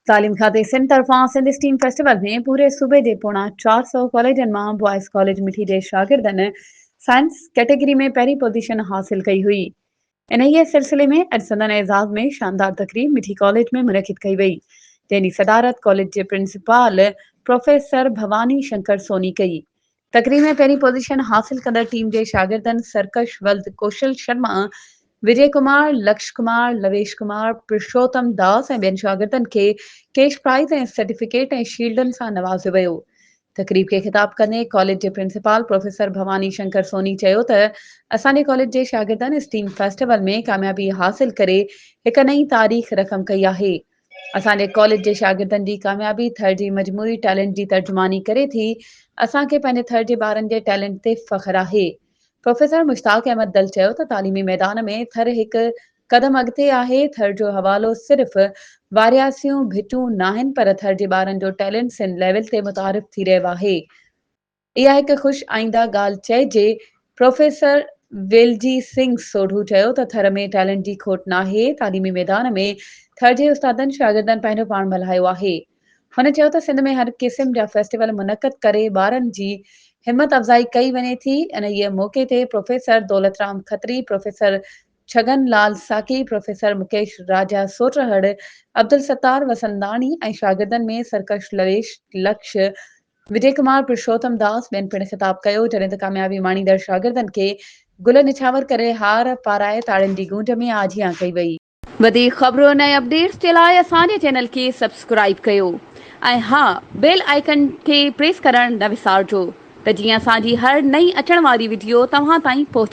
तालीम खाते सिंध तरफां सिंध स्टीम फेस्टिवल में पूरे सूबे के पोणा 400 कॉलेजनि मां बॉयज़ कॉलेज मिठी जे शागिर्दनि साइंस कैटेगरी में पहिरीं पोजीशन हासिल कई हुई। इन ई सिलसिले में अॼु सदन एज़ाज़ में शानदार तकरीब मिठी कॉलेज में मुनक़िद कई वई, जंहिंजी सदारत कॉलेज जे प्रिंसिपाल प्रोफेसर भवानी शंकर सोनी कई। तकरीब में पहिरीं पोजीशन हासिल कंदड़ टीम जे शागिर्दनि सरकश वल्द कौशल शर्मा, विजय कुमार, लक्ष्य कुमार, लवेश कुमार, पुरुषोत्तम दास ऐं ॿियनि शागिर्दनि खे कैश प्राइज़ ऐं सर्टिफिकेट ऐं शील्डनि सां नवाज़ियो वियो। तकरीब खे ख़िताब कंदे कॉलेज जे प्रिंसिपल प्रोफेसर भवानी शंकर सोनी चयो त असांजे कॉलेज जे शागिर्दनि स्टीम फेस्टिवल में कामयाबी हासिल करे हिक नई तारीख़ रक़म कई आहे। असांजे कॉलेज जे शागिर्दनि जी कामयाबी थर जी मजमूरी टैलेंट जी तर्जुमानी करे थी। असांखे पंहिंजे थर जे ॿारनि जे टैलेंट ते फ़ख्रु आहे। प्रोफेसर मुश्ताक अहमद दल चयो त तालीमी मैदान में थर हिकु क़दम अॻिते आहे। थर जो हवालो सिर्फ़ वारियासियूं भिचूं नाहिनि, पर थर जे ॿारनि जो टैलेंट सिंध लेवल ते मुतारिफ़ थी रहियो आहे। इहा हिकु ख़ुशि आईंदा ॻाल्हि चइजे। प्रोफेसर वेलजी सिंह सोढू चयो त थर में टैलेंट जी खोट नाहे। तालीमी मैदान में थर जे उस्तादनि शागिर्दनि पंहिंजो पाण मल्हायो आहे। हुन चयो त सिंध में हर क़िस्म जा फेस्टिवल मुनक़िद करे ॿारनि जी हिम्मत अफ़ज़ाई कई वञे थी। इन ई मौक़े ते प्रोफेसर दौलतराम खत्री, प्रोफेसर छगन लाल साकी, प्रोफेसर मुकेश राजा सोटरहड़, अब्दुल सत्तार वसंदानी ऐं शागिर्दनि में सरकश लवेश, लक्ष्य, विजय कुमार, पुरुषोत्तम दास ॿियनि पिणु ख़िताब कयो, जॾहिं त कामयाबी माणींदड़ शागिर्दनि खे गुल निछावर करे हार पाराए ताड़ियुनि जी गूंज में आजियां कई वई। वधीक ख़बरुनि ऐं अपडेट्स जे लाइ असांजे चैनल खे सब्सक्राइब कयो ऐं हा, बेल आइकन खे प्रेस करणु न विसारिजो त जीअं असांजी हर नई अचण वारी वीडियो तव्हां ताईं पहुची